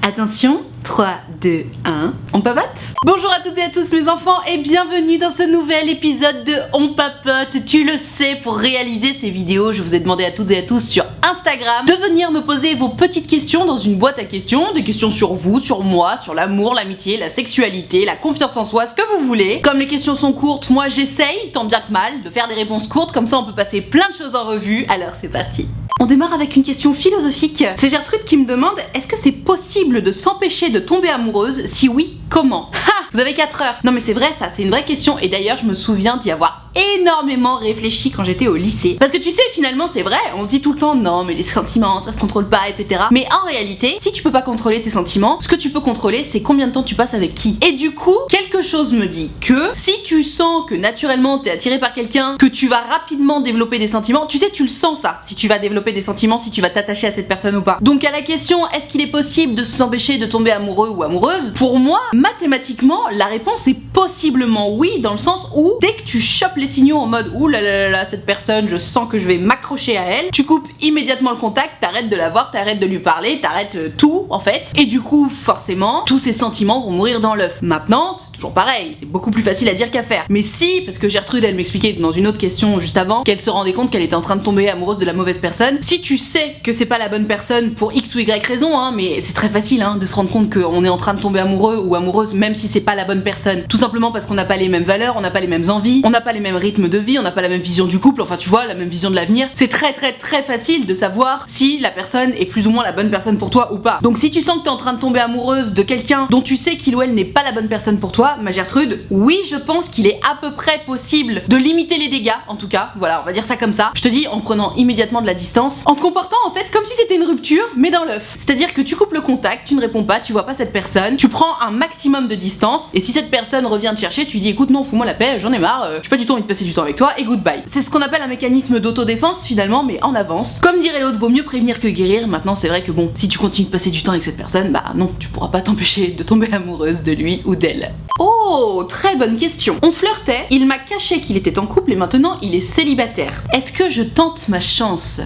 Attention, 3, 2, 1, on papote? Bonjour à toutes et à tous mes enfants et bienvenue dans ce nouvel épisode de On papote. Tu le sais, pour réaliser ces vidéos, je vous ai demandé à toutes et à tous sur Instagram de venir me poser vos petites questions dans une boîte à questions, des questions sur vous, sur moi, sur l'amour, l'amitié, la sexualité, la confiance en soi, ce que vous voulez. Comme les questions sont courtes, moi j'essaye, tant bien que mal, de faire des réponses courtes, comme ça on peut passer plein de choses en revue, alors c'est parti. On démarre avec une question philosophique. C'est Gertrude qui me demande, est-ce que c'est possible de s'empêcher de tomber amoureuse? Si oui, comment? Vous avez 4 heures. Non mais c'est vrai ça, c'est une vraie question et d'ailleurs je me souviens d'y avoir énormément réfléchi quand j'étais au lycée. Parce que tu sais, finalement c'est vrai, on se dit tout le temps non mais les sentiments ça se contrôle pas, etc. Mais en réalité, si tu peux pas contrôler tes sentiments, ce que tu peux contrôler c'est combien de temps tu passes avec qui. Et du coup, quelque chose me dit que si tu sens que naturellement t'es attiré par quelqu'un, que tu vas rapidement développer des sentiments, tu sais tu le sens ça, si tu vas développer des sentiments, si tu vas t'attacher à cette personne ou pas. Donc à la question, est-ce qu'il est possible de s'empêcher de tomber amoureux ou amoureuse? Pour moi, mathématiquement, la réponse est possiblement oui, dans le sens où dès que tu chopes les signaux en mode ouh là là là, cette personne, je sens que je vais m'accrocher à elle, tu coupes immédiatement le contact, t'arrêtes de la voir, t'arrêtes de lui parler, t'arrêtes tout en fait. Et du coup, forcément, tous ces sentiments vont mourir dans l'œuf. Maintenant, c'est toujours pareil, c'est beaucoup plus facile à dire qu'à faire. Mais si, parce que Gertrude elle m'expliquait dans une autre question juste avant qu'elle se rendait compte qu'elle était en train de tomber amoureuse de la mauvaise personne, si tu sais que c'est pas la bonne personne pour X ou Y raison, hein, mais c'est très facile hein, de se rendre compte qu'on est en train de tomber amoureux ou amoureuse même si c'est pas la bonne personne. Tout simplement parce qu'on n'a pas les mêmes valeurs, on n'a pas les mêmes envies, on n'a pas les mêmes rythmes de vie, on n'a pas la même vision du couple, enfin tu vois, la même vision de l'avenir. C'est très facile de savoir si la personne est plus ou moins la bonne personne pour toi ou pas. Donc si tu sens que t'es en train de tomber amoureuse de quelqu'un dont tu sais qu'il ou elle n'est pas la bonne personne pour toi, ma Gertrude, oui je pense qu'il est à peu près possible de limiter les dégâts, en tout cas, voilà, on va dire ça comme ça. Je te dis en prenant immédiatement de la distance, en te comportant en fait comme si c'était une rupture, mais dans l'œuf. C'est-à-dire que tu coupes le contact, tu ne réponds pas, tu vois pas cette personne, tu prends un maximum de distance, et si cette personne revient te chercher, tu dis écoute non, fous-moi la paix, j'en ai marre, j'ai pas du tout envie de passer du temps avec toi, et goodbye. C'est ce qu'on appelle un mécanisme d'autodéfense finalement, mais en avance. Comme dirait l'autre, vaut mieux prévenir que guérir. Maintenant c'est vrai que bon, si tu continues de passer du temps avec cette personne, bah non, tu pourras pas t'empêcher de tomber amoureuse de lui ou d'elle. Oh, très bonne question. On flirtait, il m'a caché qu'il était en couple et maintenant il est célibataire. Est-ce que je tente ma chance?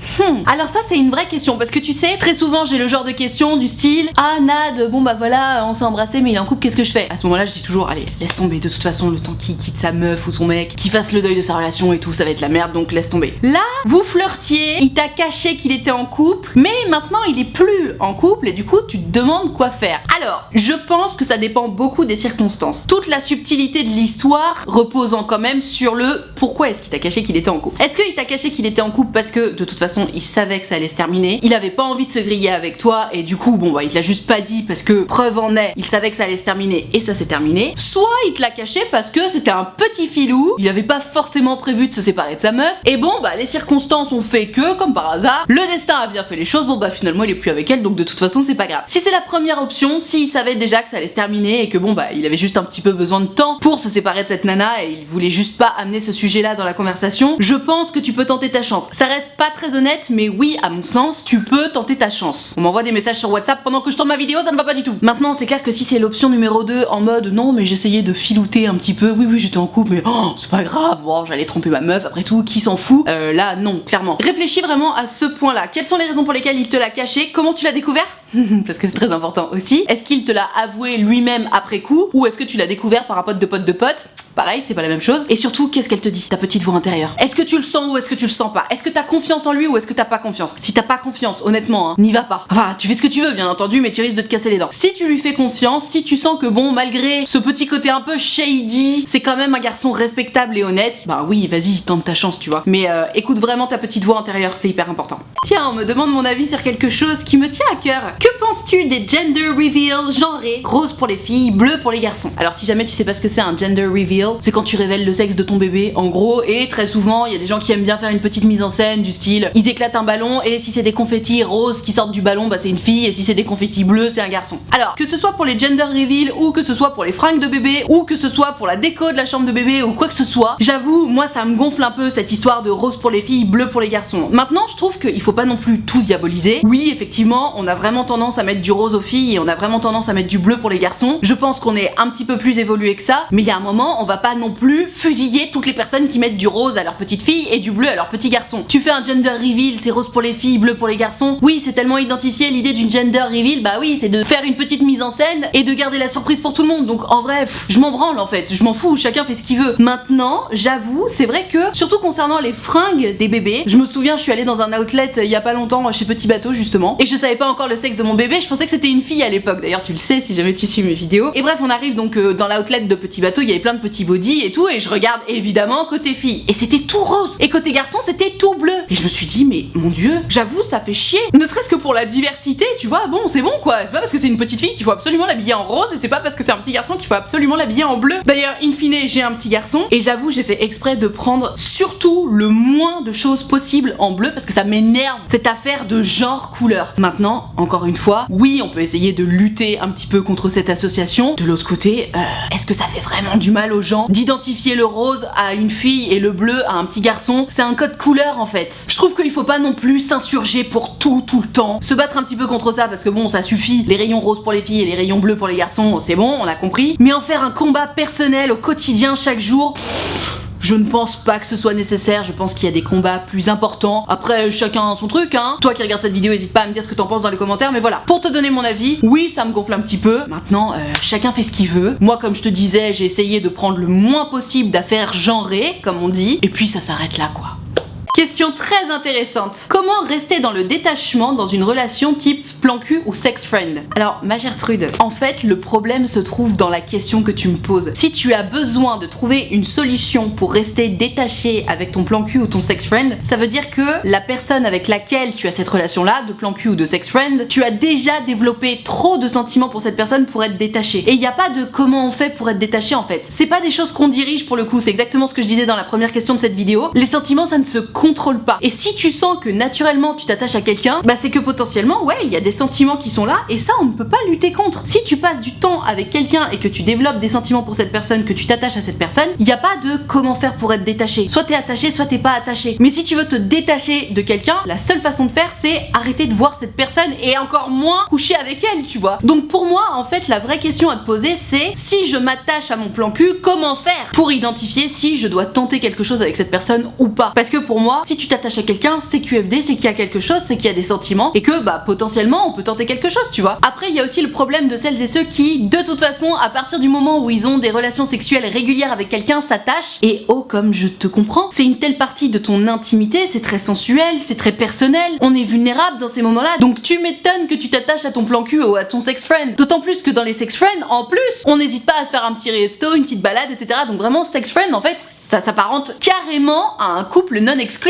Alors ça c'est une vraie question parce que tu sais, très souvent j'ai le genre de questions du style ah Nad, bon bah voilà, on s'est embrassé mais il est en couple, qu'est-ce que je fais? À ce moment-là je dis toujours allez, laisse tomber, de toute façon le temps qu'il quitte sa meuf ou son mec, qu'il fasse le deuil de sa relation et tout, ça va être la merde donc laisse tomber. Là, vous flirtiez, il t'a caché qu'il était en couple, mais maintenant il est plus en couple et du coup tu te demandes quoi faire. Alors, je pense que ça dépend beaucoup des circonstances. Toute la subtilité de l'histoire reposant quand même sur le pourquoi est-ce qu'il t'a caché qu'il était en couple. Est-ce qu'il t'a caché qu'il était en couple parce que de toute façon il savait que ça allait se terminer, il avait pas envie de se griller avec toi et du coup bon bah il te l'a juste pas dit parce que preuve en est, il savait que ça allait se terminer et ça s'est terminé. Soit il te l'a caché parce que c'était un petit filou, il avait pas forcément prévu de se séparer de sa meuf et bon bah les circonstances ont fait que comme par hasard, le destin a bien fait les choses, bon bah finalement il est plus avec elle donc de toute façon c'est pas grave. Si c'est la première option, s'il savait déjà que ça allait se terminer et que bon bah il avait juste un petit peu besoin de temps pour se séparer de cette nana et il voulait juste pas amener ce sujet là dans la conversation, je pense que tu peux tenter ta chance. Ça reste pas très honnête mais oui à mon sens tu peux tenter ta chance. On m'envoie des messages sur WhatsApp pendant que je tourne ma vidéo, ça ne va pas du tout. Maintenant c'est clair que si c'est l'option numéro 2 en mode non mais j'essayais de filouter un petit peu, oui j'étais en couple mais oh c'est pas grave, bon, j'allais tromper ma meuf après tout, qui s'en fout, là non clairement. Réfléchis vraiment à ce point là, quelles sont les raisons pour lesquelles il te l'a caché, comment tu l'as découvert parce que c'est très important aussi. Est-ce qu'il te l'a avoué lui-même après coup ou est-ce que tu l'as découvert par un pote de pote de pote? Pareil, c'est pas la même chose. Et surtout, qu'est-ce qu'elle te dit, ta petite voix intérieure? Est-ce que tu le sens ou est-ce que tu le sens pas? Est-ce que t'as confiance en lui ou est-ce que t'as pas confiance? Si t'as pas confiance, honnêtement, hein, n'y va pas. Enfin, tu fais ce que tu veux, bien entendu, mais tu risques de te casser les dents. Si tu lui fais confiance, si tu sens que bon, malgré ce petit côté un peu shady, c'est quand même un garçon respectable et honnête, bah oui, vas-y, tente ta chance, tu vois. Mais écoute vraiment ta petite voix intérieure, c'est hyper important. Tiens, on me demande mon avis sur quelque chose qui me tient à cœur. Que penses-tu des gender reveals genrés? Rose pour les filles, bleu pour les garçons. Alors si jamais tu sais pas ce que c'est un gender reveal, c'est quand tu révèles le sexe de ton bébé, en gros, et très souvent, il y a des gens qui aiment bien faire une petite mise en scène du style, ils éclatent un ballon et si c'est des confettis roses qui sortent du ballon, bah c'est une fille et si c'est des confettis bleus, c'est un garçon. Alors, que ce soit pour les gender reveals ou que ce soit pour les fringues de bébé ou que ce soit pour la déco de la chambre de bébé ou quoi que ce soit, j'avoue, moi ça me gonfle un peu cette histoire de rose pour les filles, bleu pour les garçons. Maintenant, je trouve qu'il faut pas non plus tout diaboliser. Oui, effectivement, on a vraiment tendance à mettre du rose aux filles et on a vraiment tendance à mettre du bleu pour les garçons. Je pense qu'on est un petit peu plus évolué que ça, mais il y a un moment, on va va pas non plus fusiller toutes les personnes qui mettent du rose à leur petite fille et du bleu à leur petit garçon. Tu fais un gender reveal, c'est rose pour les filles, bleu pour les garçons. Oui, c'est tellement identifié l'idée d'une gender reveal, bah oui, c'est de faire une petite mise en scène et de garder la surprise pour tout le monde. Donc en vrai, je m'en branle en fait, je m'en fous, chacun fait ce qu'il veut. Maintenant, j'avoue, c'est vrai que, surtout concernant les fringues des bébés, je me souviens, je suis allée dans un outlet il y a pas longtemps chez Petit Bateau justement, et je savais pas encore le sexe de mon bébé, je pensais que c'était une fille à l'époque, d'ailleurs tu le sais si jamais tu suis mes vidéos. Et bref, on arrive donc dans l'outlet de Petit Bateau, il y avait plein de petits bodys et tout, et je regarde évidemment côté fille, et c'était tout rose, et côté garçon c'était tout bleu. Et je me suis dit, mais mon dieu, j'avoue, ça fait chier. Ne serait-ce que pour la diversité, tu vois, bon, c'est bon quoi, c'est pas parce que c'est une petite fille qu'il faut absolument l'habiller en rose, et c'est pas parce que c'est un petit garçon qu'il faut absolument l'habiller en bleu. D'ailleurs, in fine, j'ai un petit garçon, et j'avoue, j'ai fait exprès de prendre surtout le moins de choses possible en bleu, parce que ça m'énerve, cette affaire de genre couleur. Maintenant, encore une fois, oui, on peut essayer de lutter un petit peu contre cette association. De l'autre côté, est-ce que ça fait vraiment du mal aux gens d'identifier le rose à une fille et le bleu à un petit garçon? C'est un code couleur en fait. Je trouve qu'il faut pas non plus s'insurger pour tout le temps, se battre un petit peu contre ça, parce que bon, ça suffit, les rayons roses pour les filles et les rayons bleus pour les garçons, c'est bon, on a compris. Mais en faire un combat personnel au quotidien chaque jour, je ne pense pas que ce soit nécessaire, je pense qu'il y a des combats plus importants. Après, chacun son truc, hein. Toi qui regardes cette vidéo, n'hésite pas à me dire ce que t'en penses dans les commentaires, mais voilà. Pour te donner mon avis, oui, ça me gonfle un petit peu. Maintenant, chacun fait ce qu'il veut. Moi, comme je te disais, j'ai essayé de prendre le moins possible d'affaires genrées, comme on dit, et puis ça s'arrête là, quoi. Question très intéressante. Comment rester dans le détachement dans une relation type plan cul ou sex friend? Alors, ma Gertrude, en fait, le problème se trouve dans la question que tu me poses. Si tu as besoin de trouver une solution pour rester détaché avec ton plan cul ou ton sex friend, ça veut dire que la personne avec laquelle tu as cette relation-là, de plan cul ou de sex friend, tu as déjà développé trop de sentiments pour cette personne pour être détaché. Et il n'y a pas de comment on fait pour être détaché en fait. C'est pas des choses qu'on dirige pour le coup, c'est exactement ce que je disais dans la première question de cette vidéo. Les sentiments, ça ne se contrôle pas. Et si tu sens que naturellement tu t'attaches à quelqu'un, bah c'est que potentiellement, ouais, il y a des sentiments qui sont là et ça on ne peut pas lutter contre. Si tu passes du temps avec quelqu'un et que tu développes des sentiments pour cette personne, que tu t'attaches à cette personne, il n'y a pas de comment faire pour être détaché. Soit t'es attaché, soit t'es pas attaché. Mais si tu veux te détacher de quelqu'un, la seule façon de faire c'est arrêter de voir cette personne et encore moins coucher avec elle, tu vois. Donc pour moi, en fait, la vraie question à te poser c'est si je m'attache à mon plan cul, comment faire pour identifier si je dois tenter quelque chose avec cette personne ou pas. Parce que pour moi, si tu t'attaches à quelqu'un, c'est QFD, c'est qu'il y a quelque chose, c'est qu'il y a des sentiments et que bah potentiellement on peut tenter quelque chose, tu vois. Après il y a aussi le problème de celles et ceux qui de toute façon à partir du moment où ils ont des relations sexuelles régulières avec quelqu'un s'attachent et oh comme je te comprends, c'est une telle partie de ton intimité, c'est très sensuel, c'est très personnel, on est vulnérable dans ces moments-là, donc tu m'étonnes que tu t'attaches à ton plan cul ou à ton sex friend, d'autant plus que dans les sex friends en plus on n'hésite pas à se faire un petit resto, une petite balade, etc. Donc vraiment sex friend en fait ça s'apparente carrément à un couple non exclusif.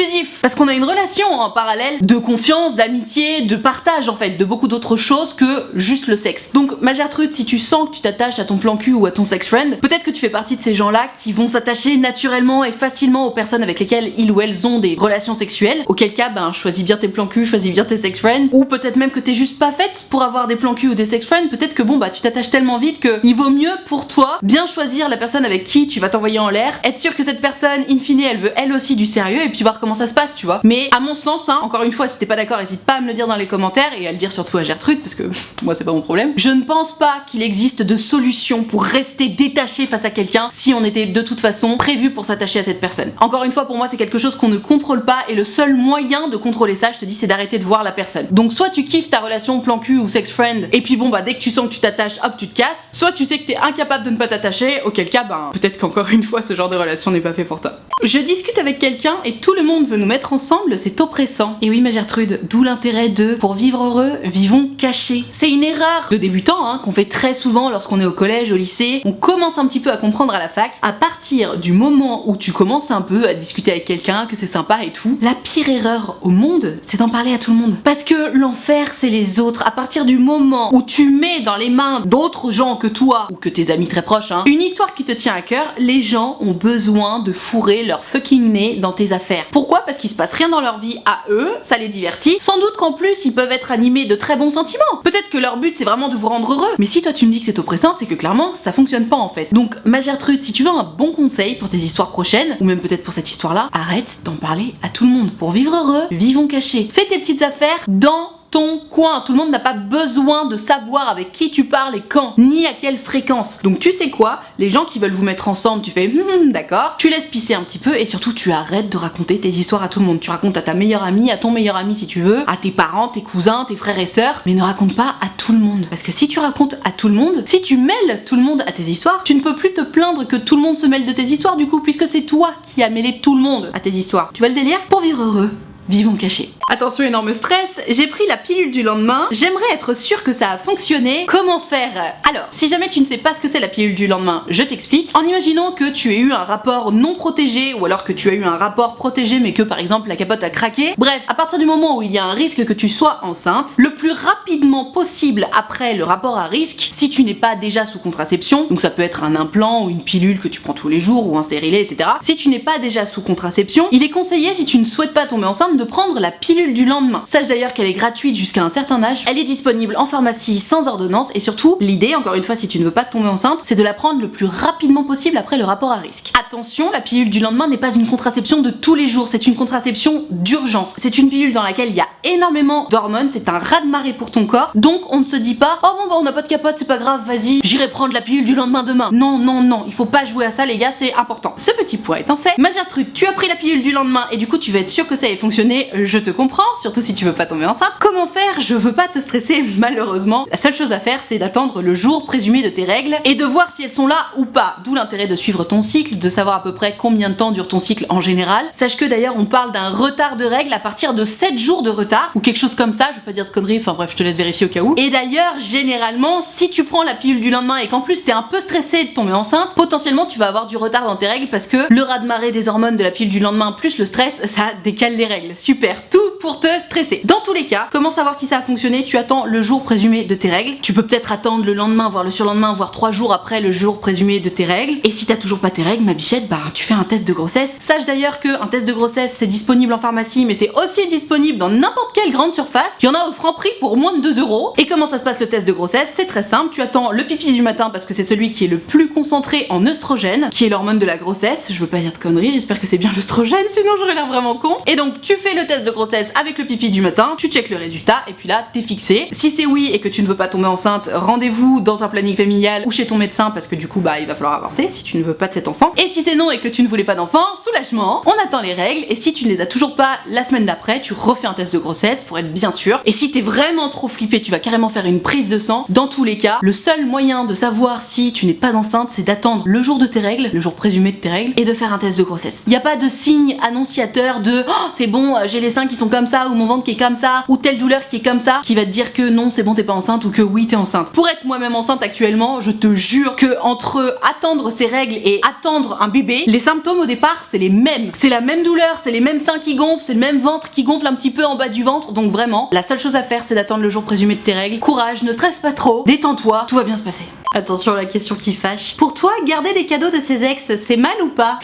Parce qu'on a une relation en parallèle de confiance, d'amitié, de partage en fait, de beaucoup d'autres choses que juste le sexe. Donc ma Gertrude, si tu sens que tu t'attaches à ton plan cul ou à ton sex friend, peut-être que tu fais partie de ces gens-là qui vont s'attacher naturellement et facilement aux personnes avec lesquelles ils ou elles ont des relations sexuelles. Auquel cas, ben choisis bien tes plans cul, choisis bien tes sex friends. Ou peut-être même que t'es juste pas faite pour avoir des plans cul ou des sex friends. Peut-être que bon bah tu t'attaches tellement vite que il vaut mieux pour toi bien choisir la personne avec qui tu vas t'envoyer en l'air, être sûr que cette personne, in fine, elle veut elle aussi du sérieux et puis voir comment ça se passe, tu vois. Mais à mon sens, hein, encore une fois, si t'es pas d'accord, n'hésite pas à me le dire dans les commentaires et à le dire surtout à Gertrude parce que moi c'est pas mon problème. Je ne pense pas qu'il existe de solution pour rester détaché face à quelqu'un si on était de toute façon prévu pour s'attacher à cette personne. Encore une fois, pour moi c'est quelque chose qu'on ne contrôle pas et le seul moyen de contrôler ça, je te dis, c'est d'arrêter de voir la personne. Donc soit tu kiffes ta relation plan cul ou sex friend et puis bon bah dès que tu sens que tu t'attaches, hop tu te casses. Soit tu sais que t'es incapable de ne pas t'attacher, auquel cas ben peut-être qu'encore une fois ce genre de relation n'est pas fait pour toi. Je discute avec quelqu'un et tout le monde veut nous mettre ensemble, c'est oppressant. Et oui ma Gertrude, d'où l'intérêt de pour vivre heureux, vivons cachés. C'est une erreur de débutant hein, qu'on fait très souvent lorsqu'on est au collège, au lycée. On commence un petit peu à comprendre à la fac. À partir du moment où tu commences un peu à discuter avec quelqu'un, que c'est sympa et tout, la pire erreur au monde, c'est d'en parler à tout le monde. Parce que l'enfer c'est les autres. À partir du moment où tu mets dans les mains d'autres gens que toi, ou que tes amis très proches, hein, une histoire qui te tient à cœur, les gens ont besoin de fourrer leur fucking nez dans tes affaires. Pourquoi? Parce qu'il se passe rien dans leur vie à eux, ça les divertit. Sans doute qu'en plus ils peuvent être animés de très bons sentiments. Peut-être que leur but c'est vraiment de vous rendre heureux. Mais si toi tu me dis que c'est oppressant, c'est que clairement ça fonctionne pas en fait. Donc ma Gertrude, si tu veux un bon conseil pour tes histoires prochaines, ou même peut-être pour cette histoire-là, arrête d'en parler à tout le monde. Pour vivre heureux, vivons cachés. Fais tes petites affaires dans ton coin. Tout le monde n'a pas besoin de savoir avec qui tu parles et quand, ni à quelle fréquence. Donc tu sais quoi, les gens qui veulent vous mettre ensemble, tu fais d'accord, tu laisses pisser un petit peu et surtout tu arrêtes de raconter tes histoires à tout le monde. Tu racontes à ta meilleure amie, à ton meilleur ami si tu veux, à tes parents, tes cousins, tes frères et sœurs, mais ne raconte pas à tout le monde. Parce que si tu racontes à tout le monde, si tu mêles tout le monde à tes histoires, tu ne peux plus te plaindre que tout le monde se mêle de tes histoires du coup, puisque c'est toi qui as mêlé tout le monde à tes histoires. Tu vois le délire? Pour vivre heureux, vivons cachés. Attention, énorme stress, j'ai pris la pilule du lendemain, j'aimerais être sûre que ça a fonctionné. Comment faire? Alors, si jamais tu ne sais pas ce que c'est la pilule du lendemain, je t'explique. En imaginant que tu aies eu un rapport non protégé, ou alors que tu as eu un rapport protégé mais que par exemple la capote a craqué, bref, à partir du moment où il y a un risque que tu sois enceinte, le plus rapidement possible après le rapport à risque, si tu n'es pas déjà sous contraception, donc ça peut être un implant ou une pilule que tu prends tous les jours ou un stérilet, etc. Si tu n'es pas déjà sous contraception, il est conseillé, si tu ne souhaites pas tomber enceinte, de prendre la pilule du lendemain. Sache d'ailleurs qu'elle est gratuite jusqu'à un certain âge, elle est disponible en pharmacie sans ordonnance et surtout, l'idée, encore une fois si tu ne veux pas tomber enceinte, c'est de la prendre le plus rapidement possible après le rapport à risque. Attention, la pilule du lendemain n'est pas une contraception de tous les jours, c'est une contraception d'urgence. C'est une pilule dans laquelle il y a énormément d'hormones, c'est un raz-de-marée pour ton corps, donc on ne se dit pas « Oh bon bah on n'a pas de capote, c'est pas grave, vas-y, j'irai prendre la pilule du lendemain demain ». Non, non, non, il faut pas jouer à ça les gars, c'est important. Ce petit point étant fait, ma chère truc, tu as pris la pilule du lendemain et du coup tu vas être sûr que ça ait fonctionné, je te comprends, surtout si tu veux pas tomber enceinte. Comment faire? Je veux pas te stresser malheureusement. La seule chose à faire c'est d'attendre le jour présumé de tes règles et de voir si elles sont là ou pas. D'où l'intérêt de suivre ton cycle, de savoir à peu près combien de temps dure ton cycle en général. Sache que d'ailleurs on parle d'un retard de règles à partir de 7 jours de retard ou quelque chose comme ça, je vais pas dire de conneries, enfin bref je te laisse vérifier au cas où. Et d'ailleurs généralement si tu prends la pilule du lendemain et qu'en plus t'es un peu stressé de tomber enceinte, potentiellement tu vas avoir du retard dans tes règles parce que le raz-de-marée des hormones de la pilule du lendemain plus le stress, ça décale les règles. Super, tout pour te stresser. Dans tous les cas, comment savoir si ça a fonctionné? Tu attends le jour présumé de tes règles. Tu peux peut-être attendre le lendemain, voire le surlendemain, voire 3 jours après le jour présumé de tes règles. Et si t'as toujours pas tes règles, ma bichette, bah tu fais un test de grossesse. Sache d'ailleurs qu'un test de grossesse c'est disponible en pharmacie, mais c'est aussi disponible dans n'importe quelle grande surface. Il y en a au Franprix pour moins de 2 €. Et comment ça se passe le test de grossesse? C'est très simple. Tu attends le pipi du matin parce que c'est celui qui est le plus concentré en œstrogène, qui est l'hormone de la grossesse. Je veux pas dire de conneries, j'espère que c'est bien l'œstrogène, sinon j'aurais l'air vraiment con. Et donc tu fais le test de grossesse avec le pipi du matin, tu checkes le résultat et puis là t'es fixé. Si c'est oui et que tu ne veux pas tomber enceinte, rendez-vous dans un planning familial ou chez ton médecin parce que du coup bah il va falloir avorter si tu ne veux pas de cet enfant. Et si c'est non et que tu ne voulais pas d'enfant, soulagement, on attend les règles et si tu ne les as toujours pas la semaine d'après, tu refais un test de grossesse pour être bien sûr. Et si t'es vraiment trop flippé, tu vas carrément faire une prise de sang. Dans tous les cas, le seul moyen de savoir si tu n'es pas enceinte, c'est d'attendre le jour de tes règles, le jour présumé de tes règles et de faire un test de grossesse. Il n'y a pas de signe annonciateur de oh, c'est bon, j'ai les seins qui sont comme ça ou mon ventre qui est comme ça ou telle douleur qui est comme ça qui va te dire que non c'est bon t'es pas enceinte ou que oui t'es enceinte. Pour être moi-même enceinte actuellement, je te jure que entre attendre ces règles et attendre un bébé, les symptômes au départ c'est les mêmes. C'est la même douleur, c'est les mêmes seins qui gonflent, c'est le même ventre qui gonfle un petit peu en bas du ventre, donc vraiment la seule chose à faire c'est d'attendre le jour présumé de tes règles. Courage, ne stresse pas trop, détends-toi, tout va bien se passer. Attention à la question qui fâche. Pour toi, garder des cadeaux de ses ex, c'est mal ou pas?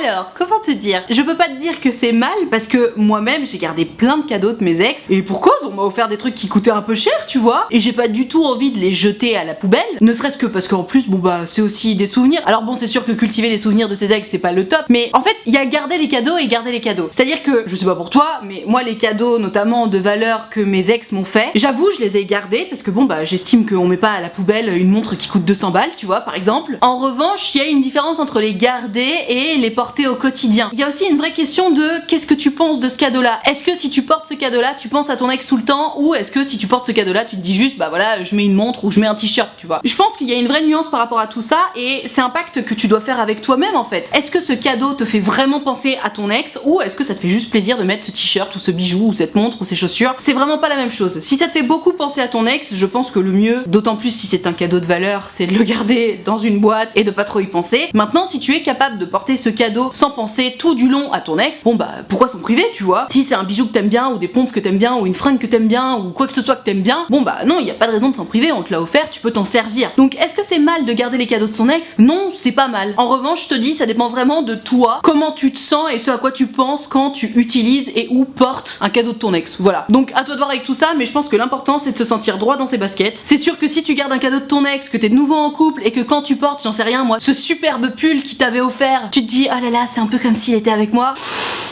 Alors, comment te dire? Je peux pas te dire que c'est mal parce que moi-même j'ai gardé plein de cadeaux de mes ex et pour cause, on m'a offert des trucs qui coûtaient un peu cher, tu vois, et j'ai pas du tout envie de les jeter à la poubelle, ne serait-ce que parce qu'en plus, bon bah c'est aussi des souvenirs. Alors bon, c'est sûr que cultiver les souvenirs de ses ex c'est pas le top, mais en fait il y a garder les cadeaux et garder les cadeaux. C'est-à-dire que, je sais pas pour toi, mais moi les cadeaux notamment de valeur que mes ex m'ont fait, j'avoue je les ai gardés parce que bon bah j'estime qu'on met pas à la poubelle une montre qui coûte 200 balles, tu vois, par exemple. En revanche, il y a une différence entre les garder et les porter au quotidien. Il y a aussi une vraie question de qu'est-ce que tu penses de ce cadeau-là. Est-ce que si tu portes ce cadeau-là, tu penses à ton ex tout le temps, ou est-ce que si tu portes ce cadeau-là, tu te dis juste bah voilà, je mets une montre ou je mets un t-shirt, tu vois. Je pense qu'il y a une vraie nuance par rapport à tout ça et c'est un pacte que tu dois faire avec toi-même en fait. Est-ce que ce cadeau te fait vraiment penser à ton ex ou est-ce que ça te fait juste plaisir de mettre ce t-shirt ou ce bijou ou cette montre ou ces chaussures? C'est vraiment pas la même chose. Si ça te fait beaucoup penser à ton ex, je pense que le mieux, d'autant plus si c'est un cadeau de valeur, c'est de le garder dans une boîte et de pas trop y penser. Maintenant, si tu es capable de porter ce cadeau sans penser tout du long à ton ex, bon bah pourquoi s'en priver, tu vois? Si c'est un bijou que t'aimes bien ou des pompes que t'aimes bien ou une fringue que t'aimes bien ou quoi que ce soit que t'aimes bien, bon bah non, il y a pas de raison de s'en priver, on te l'a offert, tu peux t'en servir. Donc est-ce que c'est mal de garder les cadeaux de son ex? Non, c'est pas mal. En revanche, je te dis, ça dépend vraiment de toi, comment tu te sens et ce à quoi tu penses quand tu utilises et ou portes un cadeau de ton ex. Voilà. Donc à toi de voir avec tout ça, mais je pense que l'important c'est de se sentir droit dans ses baskets. C'est sûr que si tu gardes un cadeau de ton ex, que t'es de nouveau en couple et que quand tu portes, j'en sais rien moi, ce superbe pull qui t'avait offert, tu te dis ah oh là là, c'est un peu comme s'il était avec moi.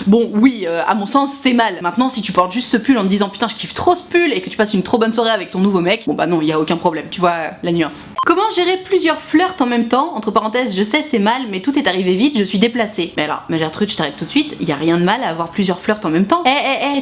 Bon, oui, à mon sens, c'est mal. Maintenant, si tu portes juste ce pull en te disant putain, je kiffe trop ce pull et que tu passes une trop bonne soirée avec ton nouveau mec, bon bah non, y a aucun problème, tu vois la nuance. Comment gérer plusieurs flirts en même temps? Entre parenthèses, je sais c'est mal, mais tout est arrivé vite, je suis déplacée. Mais alors, mais Gertrude, je t'arrête tout de suite, y a rien de mal à avoir plusieurs flirts en même temps.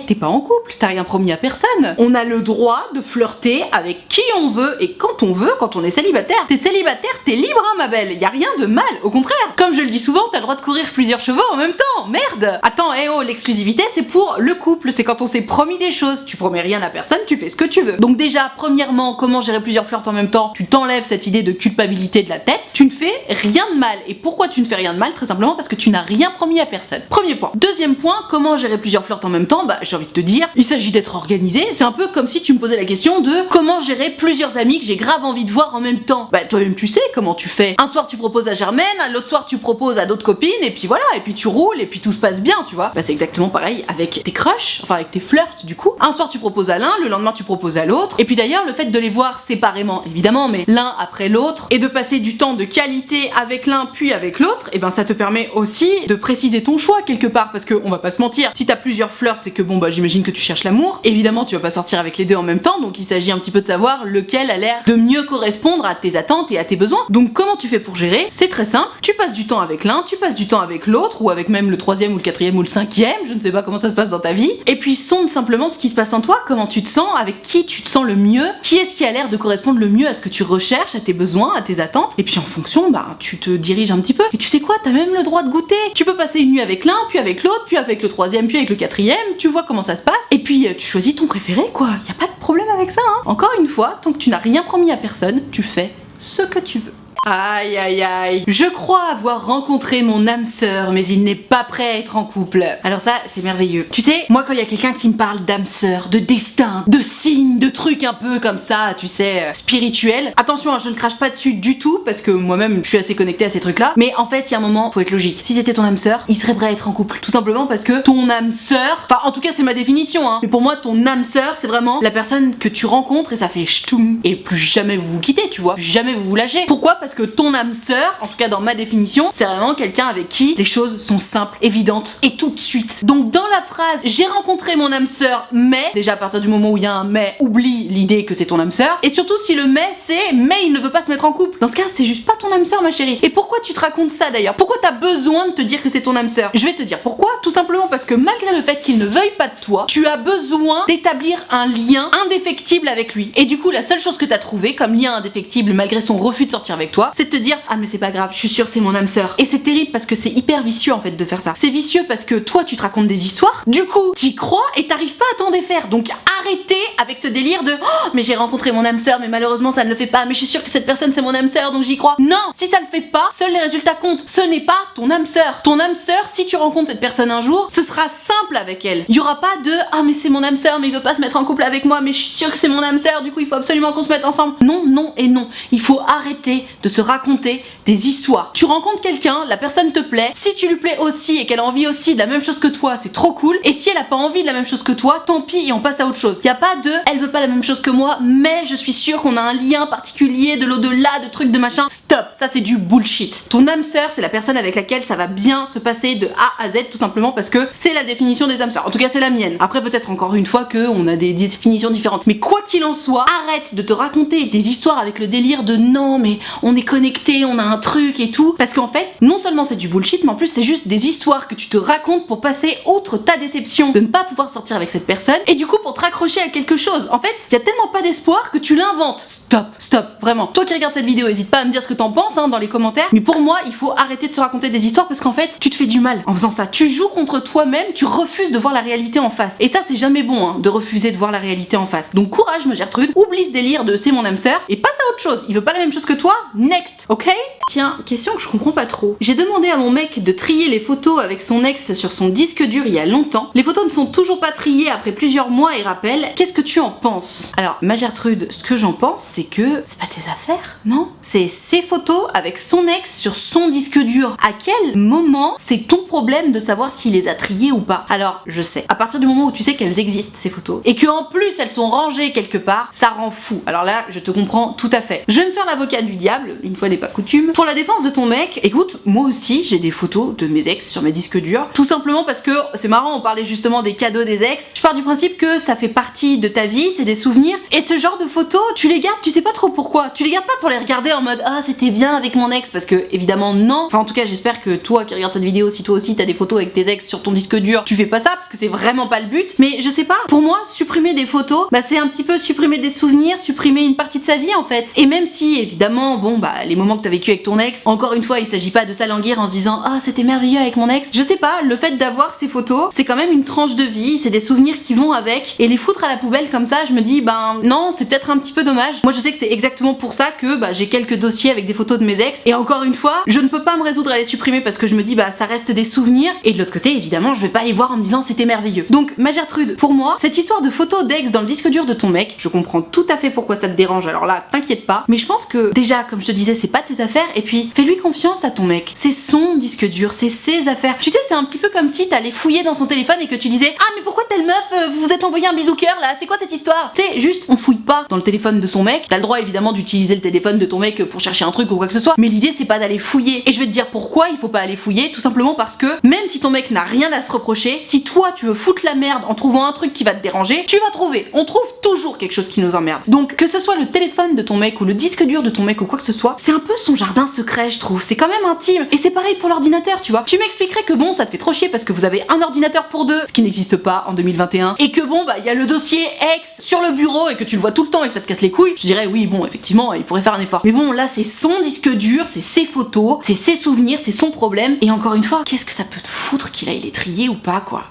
T'es pas en couple, t'as rien promis à personne. On a le droit de flirter avec qui on veut et quand on veut, quand on est célibataire. T'es célibataire, t'es libre hein ma belle, y a rien de mal, au contraire. Comme je le dis souvent, t'as le droit de courir plusieurs chevaux en même temps, merde. Attends, l'exclusivité c'est pour le couple, c'est quand on s'est promis des choses, tu promets rien à personne, tu fais ce que tu veux. Donc déjà, premièrement, comment gérer plusieurs flirts en même temps? Tu t'enlèves cette idée de culpabilité de la tête, tu ne fais rien de mal. Et pourquoi tu ne fais rien de mal? Très simplement parce que tu n'as rien promis à personne. Premier point. Deuxième point, comment gérer plusieurs flirts en même temps? Bah j'ai envie de te dire, il s'agit d'être organisé, c'est un peu comme si tu me posais la question de comment gérer plusieurs amis que j'ai grave envie de voir en même temps. Bah toi-même tu sais comment tu fais. Un soir tu proposes à Germaine, l'autre soir tu proposes à d'autres copines, et puis voilà, et puis tu roules, et puis tout se passe bien, tu vois. Bah c'est exactement pareil avec tes crushs, enfin avec tes flirts du coup. Un soir tu proposes à l'un, le lendemain tu proposes à l'autre, et puis d'ailleurs le fait de les voir séparément, évidemment, mais l'un après l'autre, et de passer du temps de qualité avec l'un puis avec l'autre, et ben ça te permet aussi de préciser ton choix quelque part, parce que on va pas se mentir, si t'as plusieurs flirts, c'est que bon bah j'imagine que tu cherches l'amour, évidemment tu vas pas sortir avec les deux en même temps, donc il s'agit un petit peu de savoir lequel a l'air de mieux correspondre à tes attentes et à tes besoins. Donc comment tu fais pour gérer? C'est très simple, tu passes du temps avec l'un, tu passes du temps avec l'autre, ou avec même le troisième ou le quatrième ou le cinquième, je ne sais pas comment ça se passe dans ta vie, et puis sonde simplement ce qui se passe en toi, comment tu te sens, avec qui tu te sens le mieux, qui est-ce qui a l'air de correspondre le mieux à ce que tu recherches, à tes besoins, à tes attentes, et puis en fonction, bah tu te diriges un petit peu. Et tu sais quoi, t'as même le droit de goûter. Tu peux passer une nuit avec l'un, puis avec l'autre, puis avec le troisième, puis avec le quatrième, tu vois comment ça se passe, et puis tu choisis ton préféré quoi, y a pas de problème avec ça hein. Encore une fois, tant que tu n'as rien promis à personne, tu fais ce que tu veux. Aïe aïe aïe, je crois avoir rencontré mon âme sœur, mais il n'est pas prêt à être en couple. Alors ça, c'est merveilleux. Tu sais, moi quand il y a quelqu'un qui me parle d'âme sœur, de destin, de signes, de trucs un peu comme ça, tu sais, spirituels, attention, hein, je ne crache pas dessus du tout, parce que moi-même je suis assez connectée à ces trucs-là, mais en fait, il y a un moment, faut être logique. Si c'était ton âme sœur, il serait prêt à être en couple. Tout simplement parce que ton âme sœur, enfin en tout cas c'est ma définition, hein, mais pour moi ton âme sœur, c'est vraiment la personne que tu rencontres et ça fait ch'toum, et plus jamais vous vous quittez, tu vois, plus jamais vous vous lâchez. Pourquoi? Parce que ton âme sœur, en tout cas dans ma définition, c'est vraiment quelqu'un avec qui les choses sont simples, évidentes et tout de suite. Donc dans la phrase j'ai rencontré mon âme sœur, mais déjà à partir du moment où il y a un mais, oublie l'idée que c'est ton âme sœur. Et surtout si le mais c'est mais il ne veut pas se mettre en couple. Dans ce cas, c'est juste pas ton âme sœur ma chérie. Et pourquoi tu te racontes ça d'ailleurs? Pourquoi t'as besoin de te dire que c'est ton âme sœur? Je vais te dire pourquoi. Tout simplement parce que malgré le fait qu'il ne veuille pas de toi, tu as besoin d'établir un lien indéfectible avec lui. Et du coup la seule chose que t'as trouvé comme lien indéfectible malgré son refus de sortir avec toi, c'est de te dire ah mais c'est pas grave, je suis sûre c'est mon âme sœur. Et c'est terrible parce que c'est hyper vicieux en fait de faire ça. C'est vicieux parce que toi tu te racontes des histoires, du coup t'y crois et t'arrives pas à t'en défaire. Donc arrêtez avec ce délire de oh mais j'ai rencontré mon âme sœur mais malheureusement ça ne le fait pas, mais je suis sûre que cette personne c'est mon âme sœur donc j'y crois. Non, si ça le fait pas, seuls les résultats comptent. Ce n'est pas ton âme sœur. Ton âme sœur, si tu rencontres cette personne un jour, ce sera simple avec elle. Il y aura pas de ah mais c'est mon âme sœur mais il veut pas se mettre en couple avec moi mais je suis sûre que c'est mon âme sœur du coup il faut absolument qu'on se mette ensemble. Non, non et non. Il faut arrêter de se raconter des histoires. Tu rencontres quelqu'un, la personne te plaît, si tu lui plais aussi et qu'elle a envie aussi de la même chose que toi, c'est trop cool. Et si elle a pas envie de la même chose que toi, tant pis et on passe à autre chose. Y a pas de elle veut pas la même chose que moi, mais je suis sûre qu'on a un lien particulier de l'au-delà, de trucs de machin. Stop, ça c'est du bullshit. Ton âme sœur, c'est la personne avec laquelle ça va bien se passer de A à Z, tout simplement parce que c'est la définition des âmes sœurs. En tout cas, c'est la mienne. Après, peut-être encore une fois que on a des définitions différentes. Mais quoi qu'il en soit, arrête de te raconter des histoires avec le délire de non mais on est connecté, on a un truc et tout. Parce qu'en fait, non seulement c'est du bullshit, mais en plus c'est juste des histoires que tu te racontes pour passer outre ta déception de ne pas pouvoir sortir avec cette personne et du coup pour te raccrocher à quelque chose. En fait, il y a tellement pas d'espoir que tu l'inventes. Stop, stop, vraiment. Toi qui regardes cette vidéo, n'hésite pas à me dire ce que t'en penses dans les commentaires. Mais pour moi, il faut arrêter de se raconter des histoires parce qu'en fait, tu te fais du mal en faisant ça. Tu joues contre toi-même, tu refuses de voir la réalité en face. Et ça, c'est jamais bon hein, de refuser de voir la réalité en face. Donc courage, ma Gertrude, oublie ce délire de c'est mon âme sœur et passe à autre chose. Il veut pas la même chose que toi, next, ok? Tiens, question que je comprends pas trop. J'ai demandé à mon mec de trier les photos avec son ex sur son disque dur il y a longtemps. Les photos ne sont toujours pas triées après plusieurs mois et rappels. rappelle, qu'est-ce que tu en penses? Alors, ma Gertrude, ce que j'en pense, c'est que c'est pas tes affaires, non? C'est ses photos avec son ex sur son disque dur. À quel moment c'est ton problème de savoir s'il les a triées ou pas? Alors, je sais, à partir du moment où tu sais qu'elles existent, ces photos, et qu'en plus elles sont rangées quelque part, ça rend fou. Alors là, je te comprends tout à fait. Je vais me faire l'avocat du diable, une fois n'est pas coutume. Pour la défense de ton mec, écoute, moi aussi j'ai des photos de mes ex sur mes disques durs, tout simplement parce que, c'est marrant, on parlait justement des cadeaux des ex. Je pars du principe que ça fait partie de ta vie, c'est des souvenirs, et ce genre de photos, tu les gardes, tu sais pas trop pourquoi. Tu les gardes pas pour les regarder en mode ah c'était bien avec mon ex, parce que évidemment non. Enfin en tout cas j'espère que toi qui regardes cette vidéo, si toi aussi t'as des photos avec tes ex sur ton disque dur, tu fais pas ça parce que c'est vraiment pas le but. Mais je sais pas, pour moi supprimer des photos, bah c'est un petit peu supprimer des souvenirs, supprimer une partie de sa vie en fait. Et même si évidemment bon bah les moments que t'as vécu avec ton ex, encore une fois il s'agit pas de s'alanguir en se disant ah c'était merveilleux avec mon ex. Je sais pas, le fait d'avoir ces photos, c'est quand même une tranche de vie, c'est des souvenirs qui vont avec, et les foutre à la poubelle comme ça, je me dis ben non, c'est peut-être un petit peu dommage. Moi je sais que c'est exactement pour ça que bah, j'ai quelques dossiers avec des photos de mes ex, et encore une fois je ne peux pas me résoudre à les supprimer parce que je me dis bah ça reste des souvenirs, et de l'autre côté évidemment je vais pas les voir en me disant c'était merveilleux. Donc ma Gertrude, pour moi cette histoire de photos d'ex dans le disque dur de ton mec, je comprends tout à fait pourquoi ça te dérange, alors là t'inquiète pas, mais je pense que déjà comme je te disais c'est pas tes affaires, et puis fais-lui confiance à ton mec, c'est son disque dur, c'est ses affaires. Tu sais c'est un petit peu comme si t'allais fouiller dans son téléphone et que tu disais ah mais pourquoi telle meuf vous vous êtes envoyé un bisou cœur là, c'est quoi cette histoire? Tu sais juste on fouille pas dans le téléphone de son mec, t'as le droit évidemment d'utiliser le téléphone de ton mec pour chercher un truc ou quoi que ce soit, mais l'idée c'est pas d'aller fouiller. Et je vais te dire pourquoi il faut pas aller fouiller, tout simplement parce que même si ton mec n'a rien à se reprocher, si toi tu veux foutre la merde en trouvant un truc qui va te déranger, tu vas trouver, on trouve toujours quelque chose qui nous emmerde. Donc que ce soit le téléphone de ton mec ou le disque dur de ton mec ou quoi que ce soit, c'est un peu son jardin secret je trouve, c'est quand même intime. Et c'est pareil pour l'ordinateur, tu vois. Tu m'expliquerais que bon ça te fait trop chier parce que vous avez un ordinateur pour deux, ce qui n'existe pas en 2021, et que bon bah il y a le dossier ex sur le bureau et que tu le vois tout le temps et que ça te casse les couilles, je dirais oui bon effectivement il pourrait faire un effort. Mais bon là c'est son disque dur, c'est ses photos, c'est ses souvenirs, c'est son problème, et encore une fois, qu'est-ce que ça peut te foutre qu'il aille les trier ou pas quoi.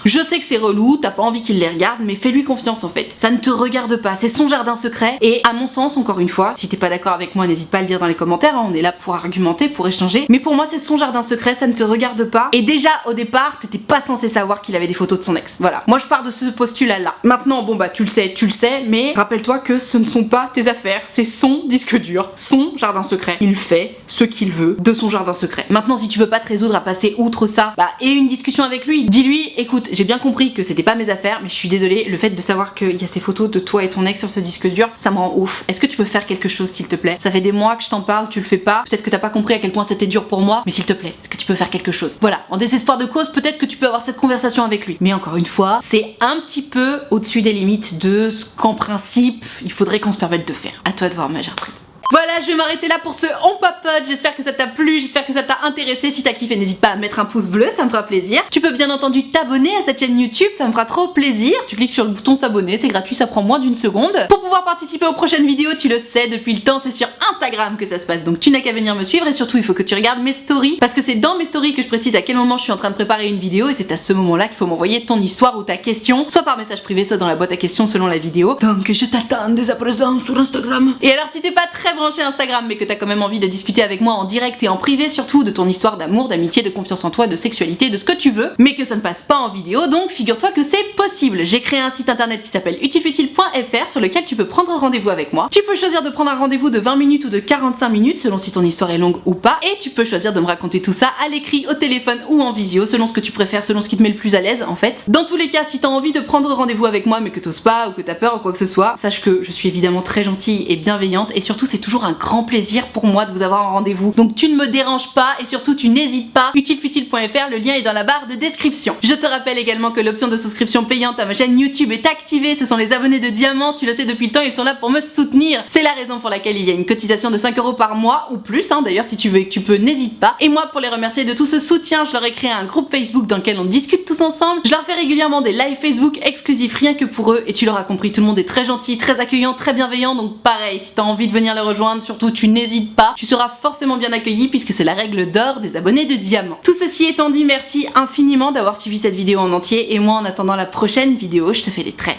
Je sais que c'est relou, t'as pas envie qu'il les regarde, mais fais-lui confiance en fait. Ça ne te regarde pas, c'est son jardin secret, et à mon sens, encore une fois, si t'es pas d'accord avec moi, n'hésite pas à le dire dans les commentaires, hein, on est là pour argumenter, pour échanger, mais pour moi c'est son jardin secret, ça ne te regarde pas, et déjà au départ, t'étais pas censé savoir qu'il avait des photos de son ex. Voilà, moi je pars de ce postulat là. Maintenant bon bah tu le sais, mais rappelle-toi que ce ne sont pas tes affaires, c'est son disque dur, son jardin secret. Il fait ce qu'il veut de son jardin secret. Maintenant si tu peux pas te résoudre à passer outre ça, bah et une discussion avec lui, dis-lui écoute j'ai bien compris que c'était pas mes affaires, mais je suis désolée, le fait de savoir qu'il y a ces photos de toi et ton ex sur ce disque dur, ça me rend ouf. Est-ce que tu peux faire quelque chose s'il te plaît? Ça fait des mois que je t'en parle, tu le fais pas, peut-être que t'as pas compris à quel point c'était dur pour moi, mais s'il te plaît, est-ce que tu peux faire quelque chose? Voilà, en désespoir de cause, peut-être que tu peux avoir cette conversation avec lui, mais encore une fois, c'est un petit peu au-dessus des limites de ce qu'en principe il faudrait qu'on se permette de faire. À toi de voir ma Gertrude. Voilà, je vais m'arrêter là pour ce On Papote, j'espère que ça t'a plu, j'espère que ça t'a intéressé. Si t'as kiffé, n'hésite pas à mettre un pouce bleu, ça me fera plaisir. Tu peux bien entendu t'abonner à cette chaîne YouTube, ça me fera trop plaisir. Tu cliques sur le bouton s'abonner, c'est gratuit, ça prend moins d'une seconde. Pour pouvoir participer aux prochaines vidéos, tu le sais, depuis le temps, c'est sur Instagram que ça se passe, donc tu n'as qu'à venir me suivre, et surtout il faut que tu regardes mes stories, parce que c'est dans mes stories que je précise à quel moment je suis en train de préparer une vidéo, et c'est à ce moment-là qu'il faut m'envoyer ton histoire ou ta question, soit par message privé, soit dans la boîte à questions selon la vidéo. Donc je t'attends dès à présent sur Instagram. Et alors si t'es pas très branché Instagram, mais que t'as quand même envie de discuter avec moi en direct et en privé, surtout de ton histoire d'amour, d'amitié, de confiance en toi, de sexualité, de ce que tu veux, mais que ça ne passe pas en vidéo, donc figure-toi que c'est possible. J'ai créé un site internet qui s'appelle utilefutile.fr sur lequel tu peux prendre rendez-vous avec moi. Tu peux choisir de prendre un rendez-vous de 20 minutes ou de 45 minutes selon si ton histoire est longue ou pas, et tu peux choisir de me raconter tout ça à l'écrit, au téléphone ou en visio, selon ce que tu préfères, selon ce qui te met le plus à l'aise en fait. Dans tous les cas, si t'as envie de prendre rendez-vous avec moi mais que t'oses pas ou que t'as peur ou quoi que ce soit, sache que je suis évidemment très gentille et bienveillante, et surtout c'est toujours un grand plaisir pour moi de vous avoir en rendez-vous. Donc tu ne me déranges pas, et surtout tu n'hésites pas. utilefutile.fr, le lien est dans la barre de description. Je te rappelle également que l'option de souscription payante à ma chaîne YouTube est activée. Ce sont les abonnés de Diamant, tu le sais depuis le temps, ils sont là pour me soutenir. C'est la raison pour laquelle il y a une cotisation de 5 € par mois ou plus, hein. D'ailleurs si tu veux et que tu peux, n'hésite pas. Et moi, pour les remercier de tout ce soutien, je leur ai créé un groupe Facebook dans lequel on discute tous ensemble. Je leur fais régulièrement des lives Facebook exclusifs rien que pour eux, et tu l'auras compris, tout le monde est très gentil, très accueillant, très bienveillant. Donc pareil, si t'as envie de venir les rejoindre, surtout tu n'hésites pas, tu seras forcément bien accueilli puisque c'est la règle d'or des abonnés de Diamant. Tout ceci étant dit, merci infiniment d'avoir suivi cette vidéo en entier, et moi en attendant la prochaine vidéo, je te fais des très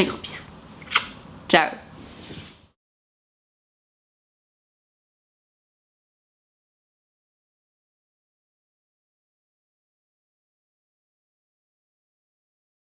gros bisous. Ciao.